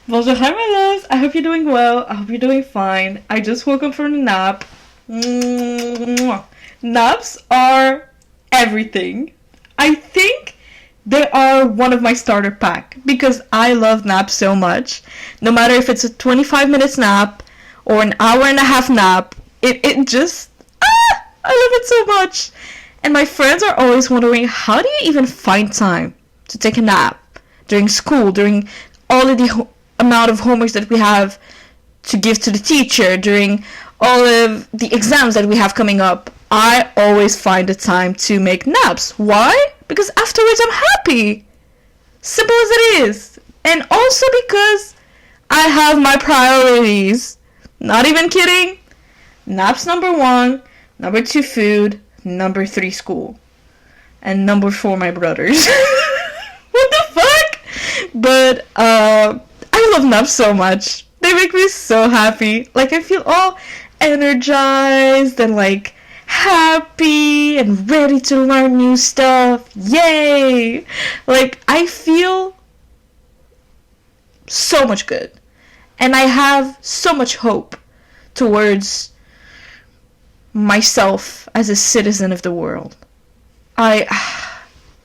Bonjour, hi my loves. I hope you're doing well. I hope you're doing fine. I just woke up from a nap. Mwah. Naps are everything. I think they are one of my starter pack because I love naps so much. No matter if it's a 25 minutes nap or an hour and a half nap, it just I love it so much. And my friends are always wondering, how do you even find time to take a nap during school, during all of the amount of homeworks that we have to give to the teacher, during all of the exams that we have coming up. I always find the time to make naps. Why? Because afterwards I'm happy. Simple as it is. And also because I have my priorities. Not even kidding. Naps number 1, number 2 food, number 3 school, and number 4 my brothers. What the fuck? But I love naps so much. They make me so happy. Like I feel all energized and like happy and ready to learn new stuff. Yay! Like I feel so much good. And I have so much hope towards myself as a citizen of the world.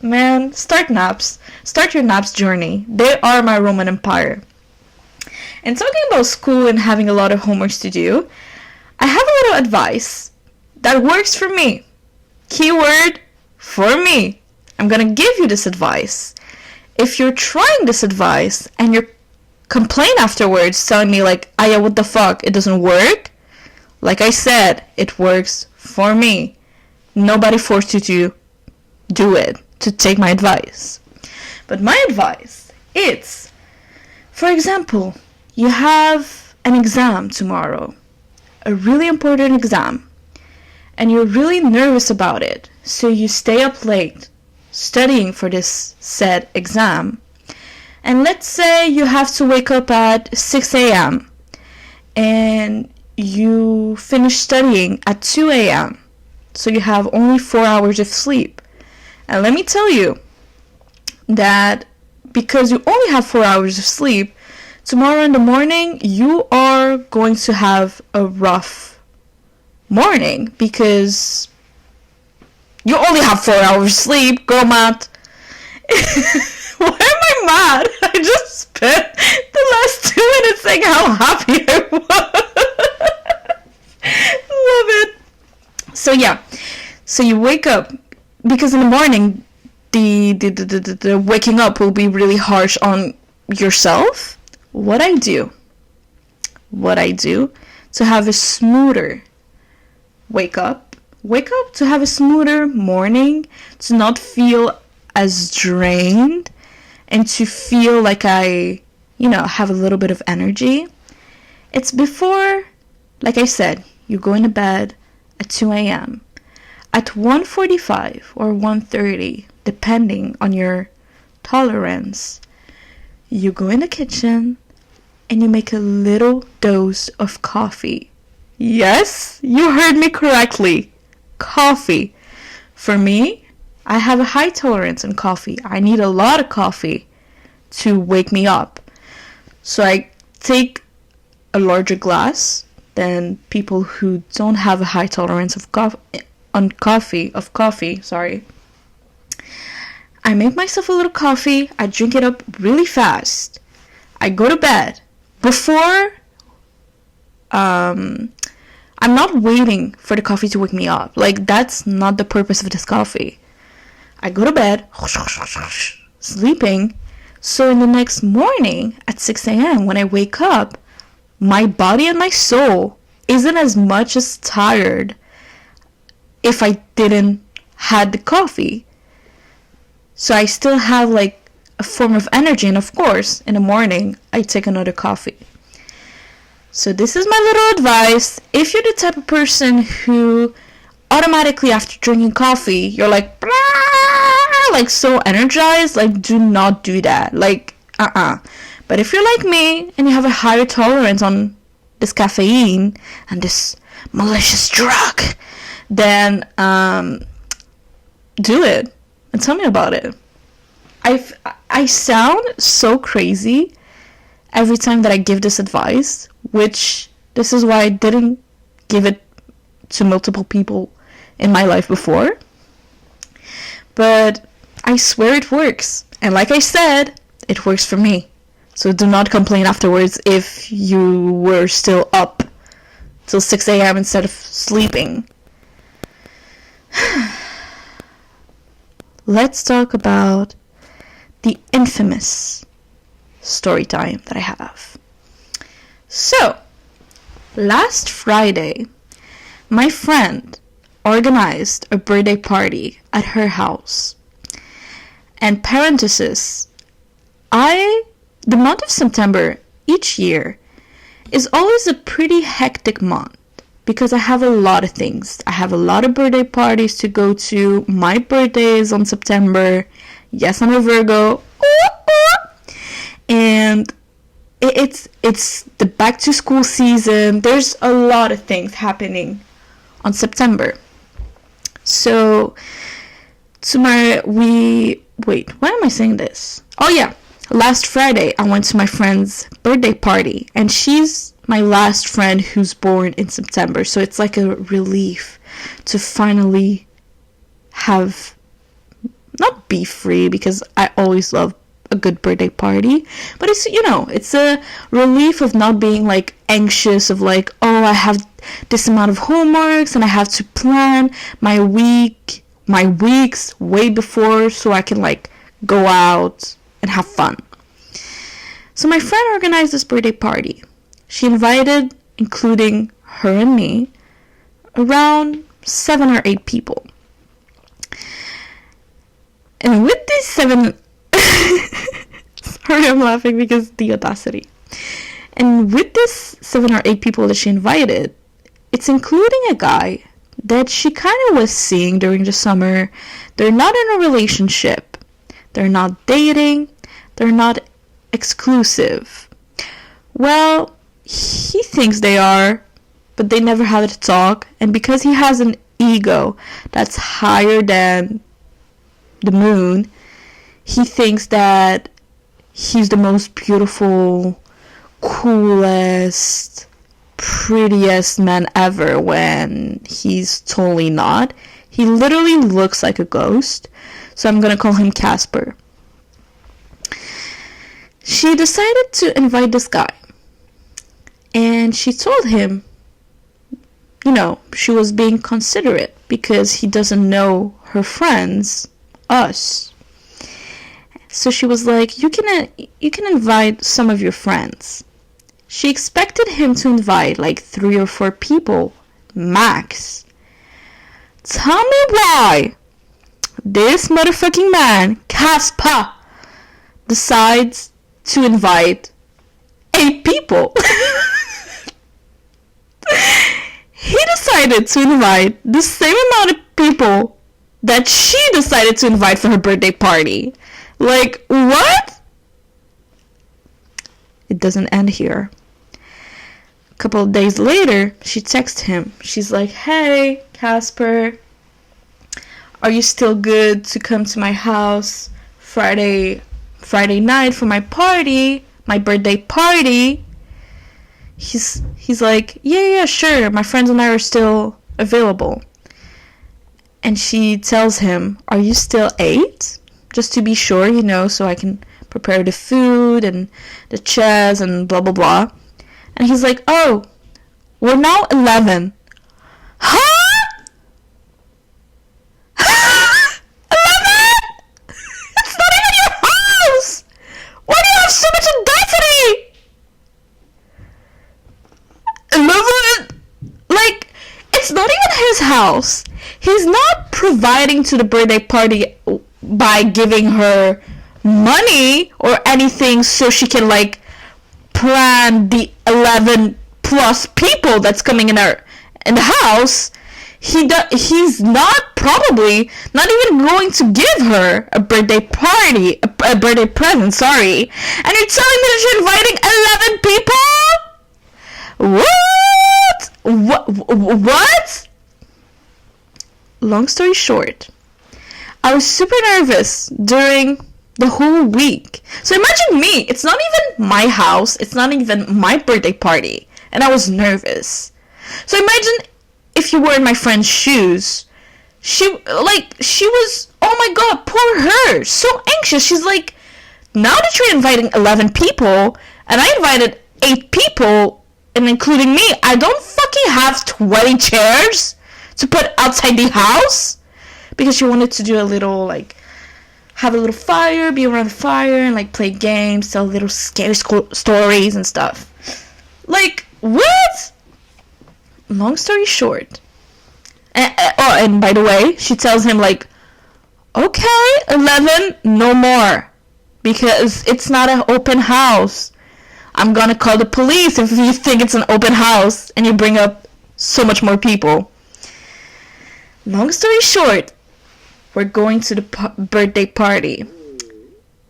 Man, start naps. Start your naps journey. They are my Roman Empire. And talking about school and having a lot of homeworks to do, I have a little advice that works for me. Keyword, for me. I'm gonna give you this advice. If you're trying this advice and you're complain afterwards telling me like, Aya, what the fuck, it doesn't work? Like I said, it works for me. Nobody forced you to do it, to take my advice. But my advice, it's, for example, you have an exam tomorrow, a really important exam, and you're really nervous about it, so you stay up late studying for this said exam. And let's say you have to wake up at 6 a.m. and you finish studying at 2 a.m. So you have only 4 hours of sleep. And let me tell you that because you only have 4 hours of sleep, tomorrow in the morning you are going to have a rough morning because you only have 4 hours sleep, girl math. Why am I mad? I just spent the last 2 minutes saying how happy I was. Love it. So yeah, so you wake up because in the morning the waking up will be really harsh on yourself. What I do to have a smoother wake up to have a smoother morning, to not feel as drained and to feel like I, have a little bit of energy. It's before, like I said, you go into bed at 2 a.m. At 1:45 or 1:30, depending on your tolerance, you go in the kitchen and you make a little dose of coffee. Yes, you heard me correctly. Coffee. For me, I have a high tolerance on coffee. I need a lot of coffee to wake me up. So I take a larger glass than people who don't have a high tolerance of coffee. Sorry. I make myself a little coffee. I drink it up really fast. I go to bed. Before, I'm not waiting for the coffee to wake me up. Like, that's not the purpose of this coffee. I go to bed, sleeping, so in the next morning at 6 a.m. when I wake up, my body and my soul isn't as much as tired if I didn't had the coffee. So I still have like a form of energy, and of course, in the morning, I take another coffee. So this is my little advice. If you're the type of person who automatically after drinking coffee, you're like so energized, like do not do that. Like, But if you're like me and you have a higher tolerance on this caffeine and this malicious drug, then do it and tell me about it. I sound so crazy every time that I give this advice, which this is why I didn't give it to multiple people in my life before. But I swear it works. And like I said, it works for me. So do not complain afterwards if you were still up till 6 a.m. instead of sleeping. Let's talk about the infamous story time that I have. So, last Friday, my friend organized a birthday party at her house. And parenthesis, the month of September each year is always a pretty hectic month because I have a lot of things. I have a lot of birthday parties to go to. My birthday is on September. Yes, I'm a Virgo. And it's the back to school season. There's a lot of things happening on September. So why am I saying this? Oh yeah, last Friday I went to my friend's birthday party, and she's my last friend who's born in September, so it's like a relief to finally not be free, because I always love a good birthday party, but it's a relief of not being like anxious of like, oh, I have this amount of homeworks and I have to plan my weeks way before so I can like go out and have fun. So my friend organized this birthday party. She invited, including her and me, around 7 or 8 people. And with these 7 sorry, I'm laughing because the audacity. And with this 7 or 8 people that she invited, it's including a guy that she kind of was seeing during the summer. They're not in a relationship. They're not dating. They're not exclusive. Well, he thinks they are, but they never had a talk. And because he has an ego that's higher than the moon, he thinks that he's the most beautiful, coolest, prettiest man ever, when he's totally not. He literally looks like a ghost, so I'm gonna call him Casper. She decided to invite this guy, and she told him, she was being considerate because he doesn't know her friends, us. So she was like, you can invite some of your friends. She expected him to invite like 3 or 4 people max. Tell me why this motherfucking man, Casper, decides to invite 8 people. He decided to invite the same amount of people that she decided to invite for her birthday party. Like, what? It doesn't end here. A couple of days later, she texts him. She's like, hey, Casper, are you still good to come to my house Friday night for my party, my birthday party? He's like, yeah, sure, my friends and I are still available. And she tells him, are you still 8? Just to be sure, so I can prepare the food and the chairs and blah, blah, blah. And he's like, oh, we're now 11. Huh? 11? It's not even your house! Why do you have so much audacity? 11? Like, it's not even his house. He's not providing to the birthday party by giving her money or anything so she can like plan the 11 plus people that's coming in the house. He's not probably not even going to give her a birthday party, a birthday present, sorry. And you're telling me that you're inviting 11 people? What? Long story short, I was super nervous during the whole week. So imagine me. It's not even my house. It's not even my birthday party. And I was nervous. So imagine if you were in my friend's shoes. She was, oh my god, poor her. So anxious. She's like, now that you're inviting 11 people, and I invited 8 people, and including me, I don't fucking have 20 chairs to put outside the house. Because she wanted to do a little, like, have a little fire, be around the fire, and, like, play games, tell little scary stories and stuff. Like, what? Long story short. And by the way, she tells him, like, okay, 11, no more. Because it's not an open house. I'm gonna call the police if you think it's an open house and you bring up so much more people. Long story short, we're going to the birthday party.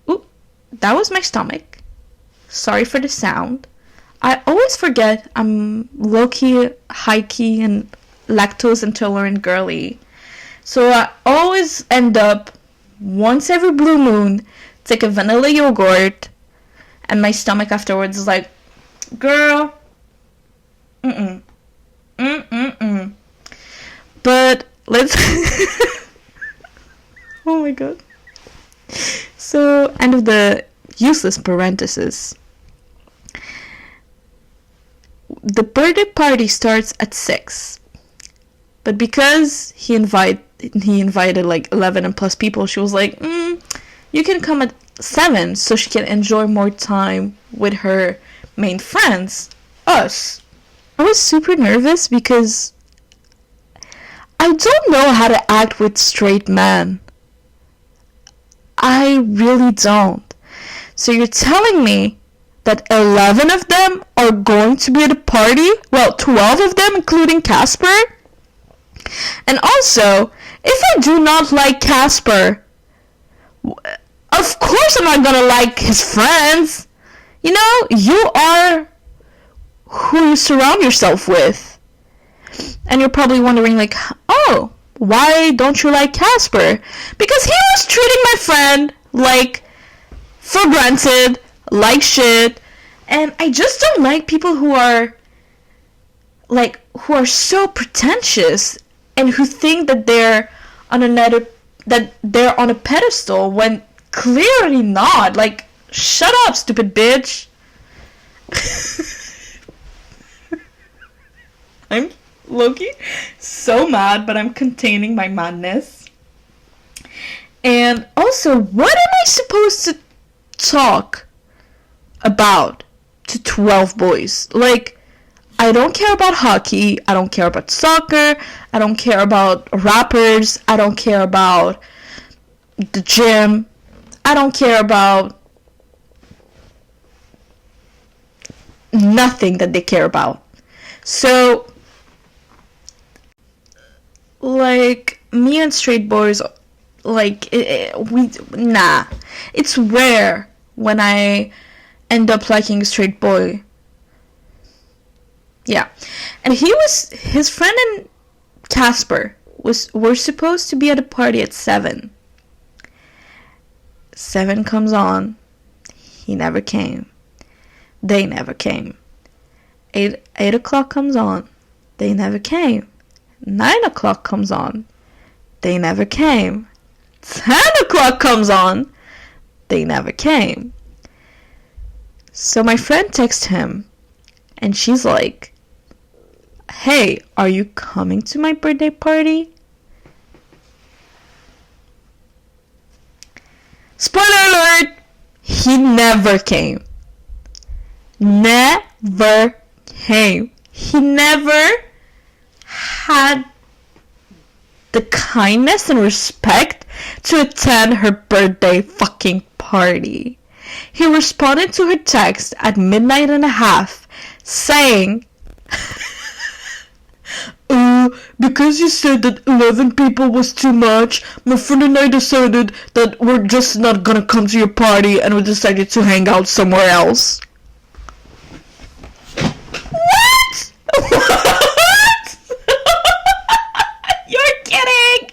Ooh, that was my stomach. Sorry for the sound. I always forget I'm low-key, high-key, and lactose intolerant girly. So I always end up, once every blue moon, take a vanilla yogurt, and my stomach afterwards is like, girl, But let's oh my god. So, end of the useless parenthesis. The birthday party starts at 6. But because he invited like 11 and plus people, she was like, you can come at 7 so she can enjoy more time with her main friends, us. I was super nervous because I don't know how to act with straight men. I really don't. So you're telling me that 11 of them are going to be at a party? Well, 12 of them, including Casper? And also, if I do not like Casper, of course I'm not gonna like his friends. You know, you are who you surround yourself with. And you're probably wondering, like, oh, why don't you like Casper? Because he was treating my friend like for granted, like shit. And I just don't like people who are so pretentious and who think that they're on a pedestal when clearly not. Like, shut up, stupid bitch. I'm low-key so mad, but I'm containing my madness. And also, what am I supposed to talk about to 12 boys? Like, I don't care about hockey, I don't care about soccer, I don't care about rappers, I don't care about the gym, I don't care about nothing that they care about. So, like, me and straight boys, like, nah. It's rare when I end up liking a straight boy. Yeah. And his friend and Casper were supposed to be at a party at 7. 7 comes on. He never came. They never came. 8 o'clock comes on. They never came. 9 o'clock comes on. They never came. 10 o'clock comes on. They never came. So my friend texts him, and she's like, hey, are you coming to my birthday party? Spoiler alert! He never came. Never came. He never had the kindness and respect to attend her birthday fucking party. He responded to her text at 12:30 saying, because you said that 11 people was too much, my friend and I decided that we're just not gonna come to your party and we decided to hang out somewhere else. What? What? You're kidding!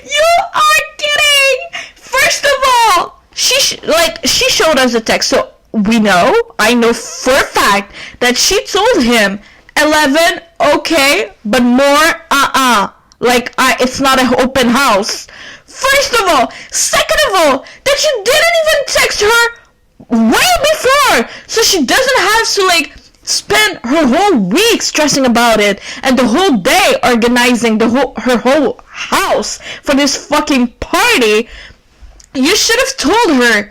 You are kidding! First of all, showed us the text, so I know for a fact that she told him 11, okay, but more, like, it's not an open house. First of all. Second of all, that you didn't even text her way before, so she doesn't have to, like, spend her whole week stressing about it, and the whole day organizing her whole house for this fucking party. You should have told her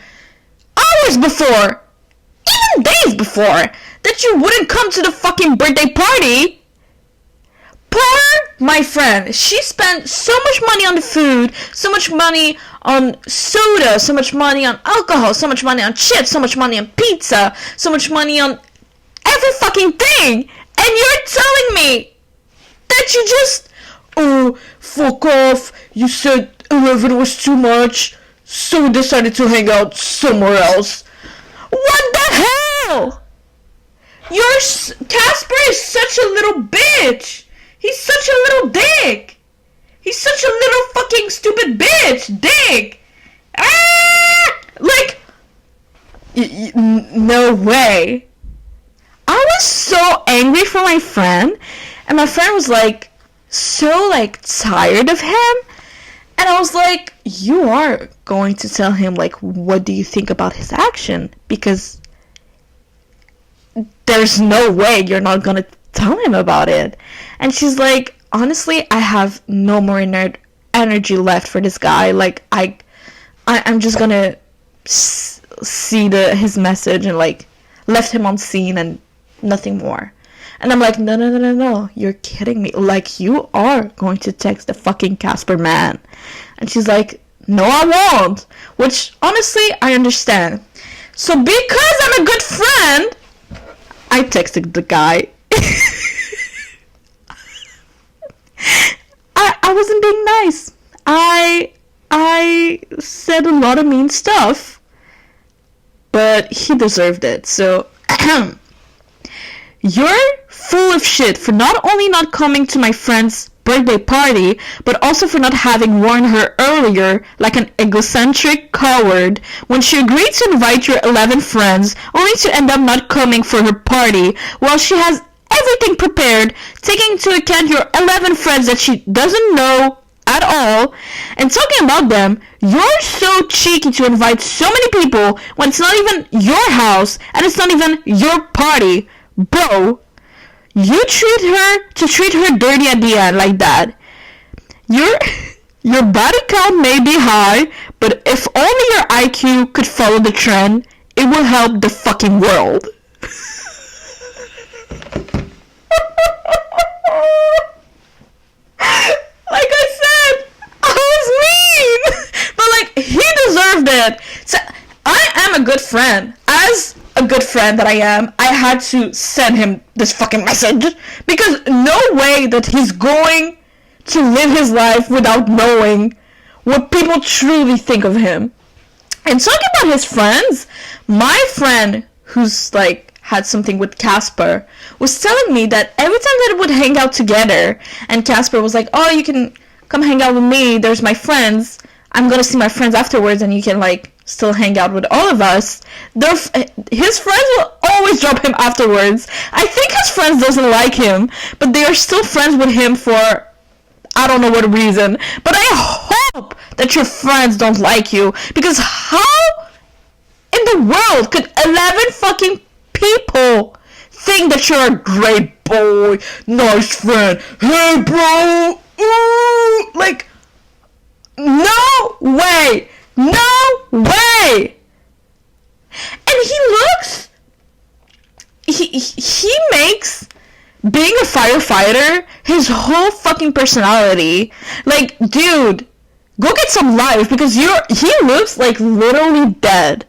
hours before, even days before, that you wouldn't come to the fucking birthday party. Poor my friend. She spent so much money on the food, so much money on soda, so much money on alcohol, so much money on chips, so much money on pizza, so much money on every fucking thing. And you're telling me that you just, oh, fuck off. You said 11 was too much, so we decided to hang out somewhere else. What the hell? Casper is such a little bitch. He's such a little dick. He's such a little fucking stupid bitch. Dick. Like, no way. I was so angry for my friend, and my friend was like, so like tired of him, and I was like, you are going to tell him, like, what do you think about his action? Because there's no way you're not gonna tell him about it. And she's like, honestly, I have no more energy left for this guy. Like, I'm just gonna see his message and, like, left him on scene and nothing more. And I'm like, no, you're kidding me. Like, you are going to text the fucking Casper man. And she's like, no, I won't. Which, honestly, I understand. So because I'm a good friend, I texted the guy. I wasn't being nice. I said a lot of mean stuff, but he deserved it. So you're full of shit for not only not coming to my friend's birthday party, but also for not having warned her earlier like an egocentric coward when she agreed to invite your 11 friends only to end up not coming for her party while she has everything prepared, taking into account your 11 friends that she doesn't know at all. And talking about them, you're so cheeky to invite so many people when it's not even your house and it's not even your party. Bro, you treat her dirty at the end like that. Your body count may be high, but if only your IQ could follow the trend, it will help the fucking world. Like I said, I was mean, but like, he deserved it. So I am a good friend. As a good friend that I am, I had to send him this fucking message, because no way that he's going to live his life without knowing what people truly think of him. And talking about his friends, my friend who's like had something with Casper was telling me that every time that it would hang out together and Casper was like, oh, you can come hang out with me, there's my friends, I'm gonna see my friends afterwards and you can like still hang out with all of us, his friends will always drop him afterwards. I think his friends doesn't like him, but they are still friends with him for I don't know what reason. But I hope that your friends don't like you, because how in the world could 11 fucking people think that you're a great boy, nice friend, hey bro, ooh, like, no way, and he makes being a firefighter his whole fucking personality. Like, dude, go get some life, because he looks like literally dead.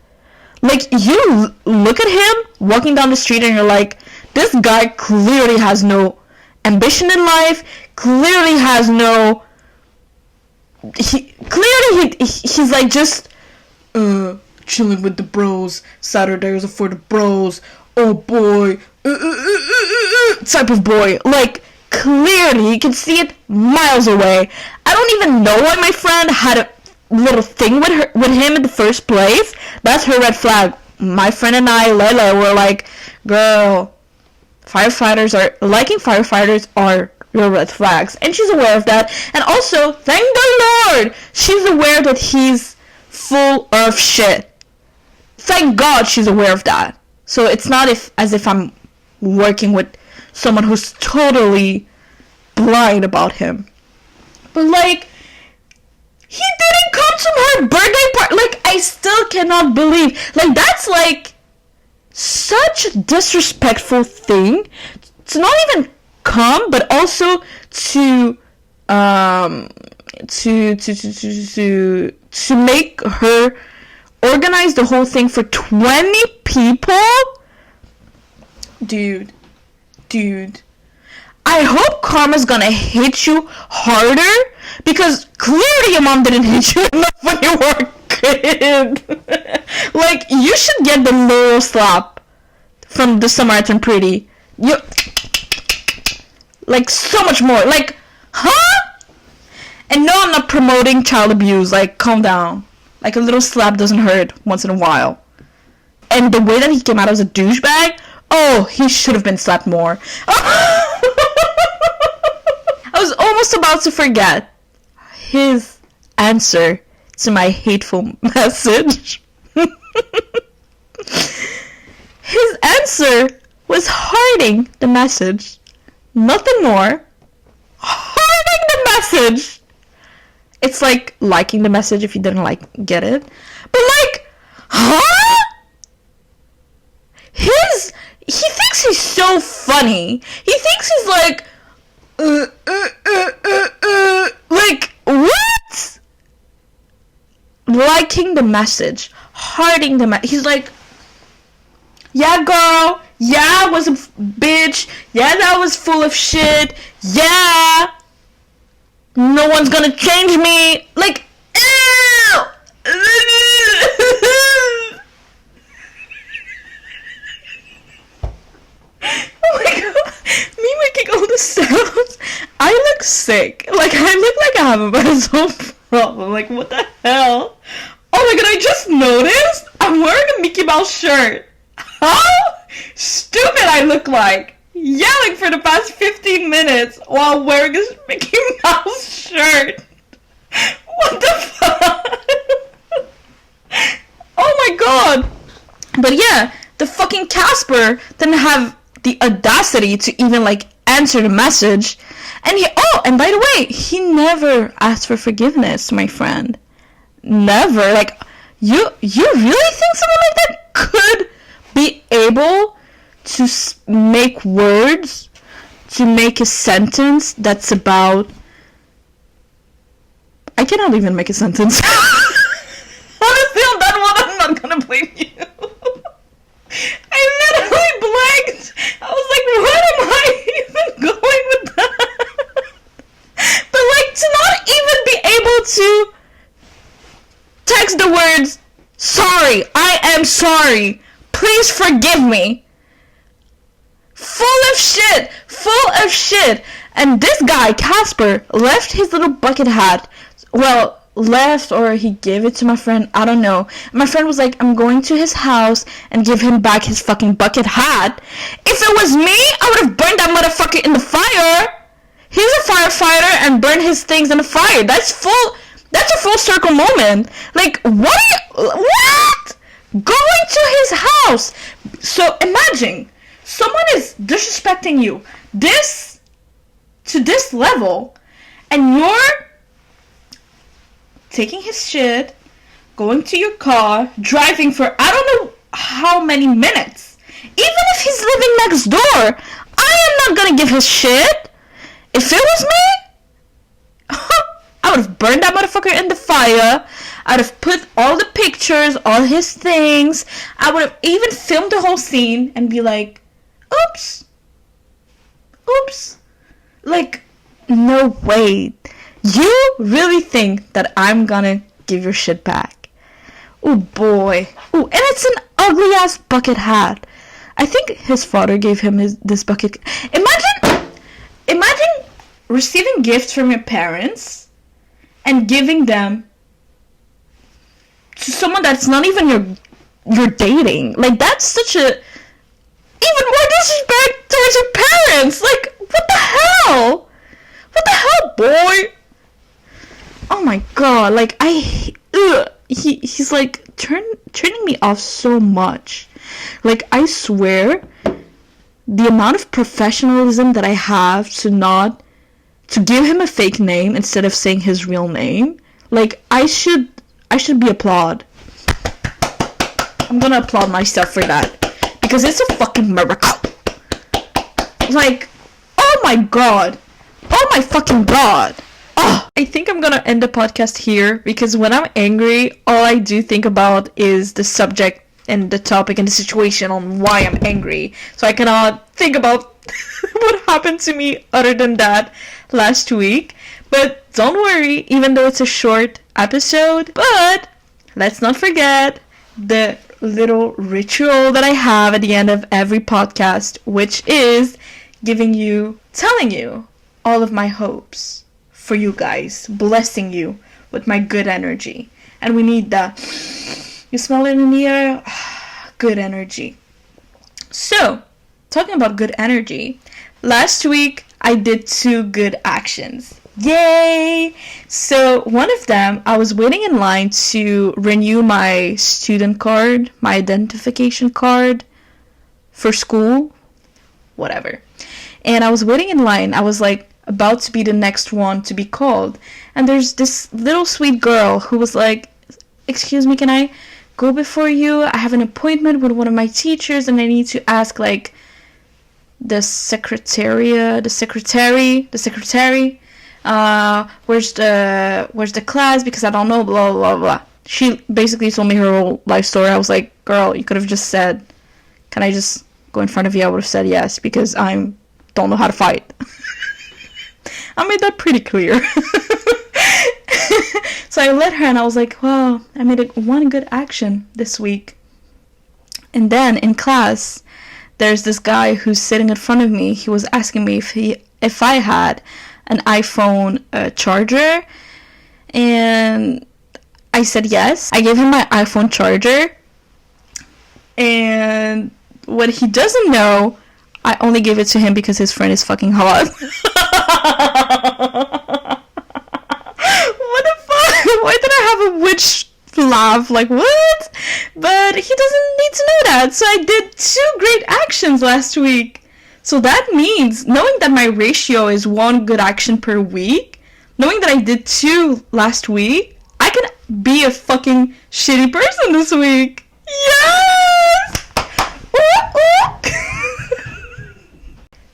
Like, you look at him walking down the street and you're like, this guy clearly has no ambition in life, clearly has no, he's like just, chilling with the bros, Saturdays are for the bros, oh boy, type of boy. Like, clearly, you can see it miles away. I don't even know why my friend had a little thing with him in the first place. That's her red flag my friend and I, Layla, were like, girl, liking firefighters are your red flags. And she's aware of that. And also, thank the Lord, she's aware that he's full of shit. Thank God she's aware of that. So it's not as if I'm working with someone who's totally blind about him. But like, he didn't come to her birthday party. Like, I still cannot believe. Like, that's like such a disrespectful thing to not even come, but also to make her organize the whole thing for 20 people. Dude, I hope karma's gonna hit you harder, because clearly your mom didn't hit you enough when you were a kid. Like, you should get the low slap from the Samaritan Pretty. You, like, so much more. Like, huh? And no, I'm not promoting child abuse. Like, calm down. Like, a little slap doesn't hurt once in a while. And the way that he came out as a douchebag, oh, he should have been slapped more. I was almost about to forget his answer to my hateful message. His answer was hearting the message. Nothing more. Hearting the message. It's like liking the message if you didn't get it. But like, huh? He thinks he's so funny. He thinks he's like, like, what? Liking the message, hearting the message. He's like, yeah, girl, yeah, I was a bitch, yeah, that was full of shit, yeah, no one's gonna change me, like, ew! Oh my god, me making all the sounds, I look sick, like, I look like I have a mental problem, like, what the hell? Oh my god, I just noticed I'm wearing a Mickey Mouse shirt. How stupid I look like, yelling for the past 15 minutes while wearing this Mickey Mouse shirt. What the fuck? Oh my god. But yeah, the fucking Casper didn't have the audacity to even like answer the message. And and by the way, he never asked for forgiveness, my friend. Never. Like, you really think someone like that could be able to make words, to make a sentence that's about... I cannot even make a sentence. Honestly, on that one, I'm not gonna blame you. I literally blanked. I was like, what am I even going with that? But like, to not even be able to text the words, sorry, I am sorry, please forgive me. Full of shit. And this guy, Casper, left his little bucket hat. Well, left or he gave it to my friend, I don't know. My friend was like, I'm going to his house and give him back his fucking bucket hat. If it was me, I would have burned that motherfucker in the fire. He's a firefighter and burned his things in the fire. That's a full circle moment. Like, what? Going to his house. So imagine, someone is disrespecting you to this level, and you're taking his shit, going to your car, driving for I don't know how many minutes. Even if he's living next door, I am not gonna give his shit. If it was me, I would have burned that motherfucker in the fire. I would have put all the pictures, all his things. I would have even filmed the whole scene and be like, oops. Like, no way. You really think that I'm gonna give your shit back? Oh boy. Oh, and it's an ugly ass bucket hat. I think his father gave him this bucket. Imagine receiving gifts from your parents and giving them to someone that's not even you're dating. Like, that's such a even more disrespect towards your parents. Like, what the hell? What the hell, boy? Oh my god, like, he's like turning me off so much. Like, I swear, the amount of professionalism that I have to give him a fake name instead of saying his real name, like, I should be applauded. I'm gonna applaud myself for that, because it's a fucking miracle. Like, oh my god. Oh my fucking god. Oh, I think I'm gonna end the podcast here, because when I'm angry, all I do think about is the subject and the topic and the situation on why I'm angry. So I cannot think about what happened to me other than that last week. But don't worry, even though it's a short episode, but let's not forget the little ritual that I have at the end of every podcast, which is telling you all of my hopes for you guys, blessing you with my good energy. And we need that. You smell it in the air? Good energy. So, talking about good energy, last week I did 2 good actions. Yay! So, one of them, I was waiting in line to renew my student card, my identification card for school, whatever. And I was waiting in line. I was like about to be the next one to be called. And there's this little sweet girl who was like, "Excuse me, can I go before you? I have an appointment with one of my teachers and I need to ask like the secretary, where's the class, because I don't know, blah blah blah." She basically told me her whole life story. I was like, "Girl, you could have just said, can I just go in front of you?" I would have said yes, because I don't know how to fight. I made that pretty clear. So I let her, and I was like, wow, I made one good action this week. And then in class, there's this guy who's sitting in front of me. He was asking me if I had an iPhone charger, and I said yes. I gave him my iPhone charger, and what he doesn't know, I only gave it to him because his friend is fucking hot. What the fuck? Why did I have a witch laugh? Like, what? But he doesn't need to know that. So I did 2 great actions last week. So that means, knowing that my ratio is 1 good action per week, knowing that I did 2 last week, I can be a fucking shitty person this week. Yes!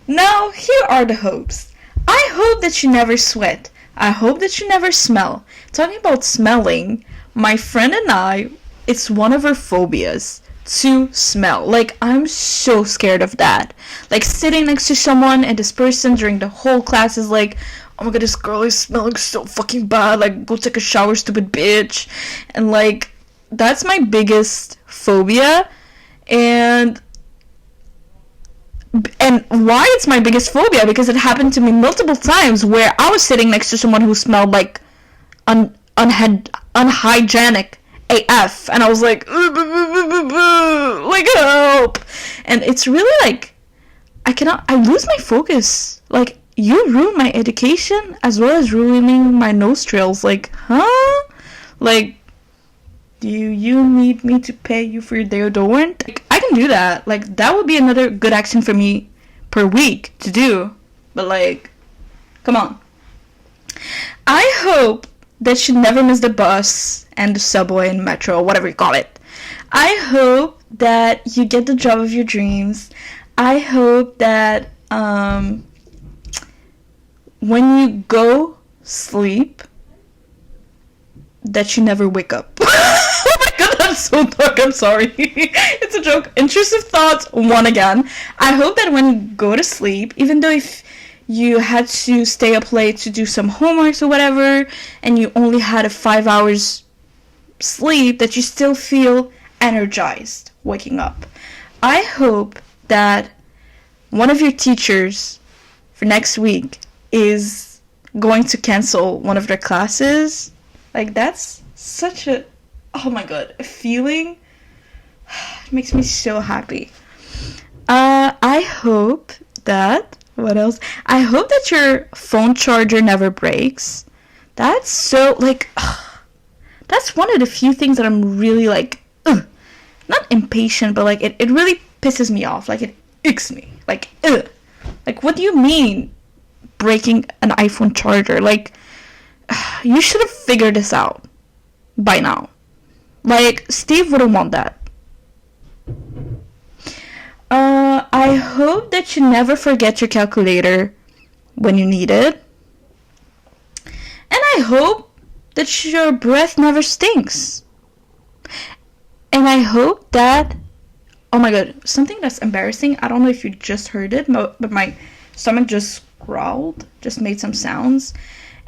Now, here are the hopes. I hope that you never sweat. I hope that you never smell. Talking about smelling, my friend and I, it's one of our phobias to smell. Like, I'm so scared of that. Like, sitting next to someone and this person during the whole class is like, oh my god, this girl is smelling so fucking bad. Like, go take a shower, stupid bitch. And like, that's my biggest phobia. And why it's my biggest phobia, because it happened to me multiple times where I was sitting next to someone who smelled like unhygienic AF, and I was like help. And it's really like, I lose my focus. Like, you ruin my education as well as ruining my nostrils. Like, huh? Like, do you need me to pay you for your deodorant? Like, I can do that. Like, that would be another good action for me per week to do. But like, come on. I hope that you never miss the bus and the subway and metro, whatever you call it. I hope that you get the job of your dreams. I hope that when you go sleep, that you never wake up. Oh my god, that's so dark, I'm sorry. It's a joke. Intrusive thoughts, 1 again. I hope that when you go to sleep, even though if you had to stay up late to do some homework or whatever, and you only had a 5 hours sleep, that you still feel energized waking up. I hope that one of your teachers for next week is going to cancel one of their classes. Like, that's such a, oh my god, a feeling it makes me so happy. I hope that, what else? I hope that your phone charger never breaks. That's so, like, that's one of the few things that I'm really, like, not impatient, but, like, it really pisses me off. Like, it icks me. Like, like, what do you mean breaking an iPhone charger? Like, you should have figured this out by now. Like, Steve wouldn't want that. I hope that you never forget your calculator when you need it. And I hope that your breath never stinks. And I hope that, oh my god, something that's embarrassing, I don't know if you just heard it, but my stomach just growled, just made some sounds.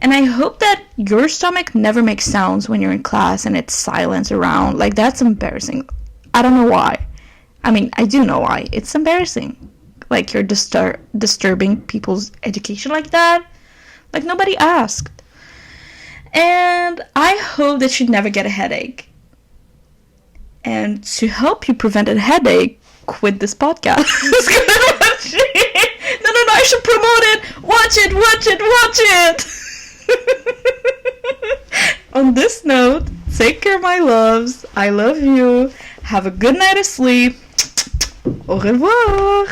And I hope that your stomach never makes sounds when you're in class and it's silence around. Like, that's embarrassing. I don't know why. I mean, I do know why. It's embarrassing. Like, you're disturbing people's education like that. Like, nobody asked. And I hope that you never get a headache. And to help you prevent a headache, quit this podcast. No, I should promote it. Watch it. On this note, take care, my loves. I love you. Have a good night of sleep. Au revoir.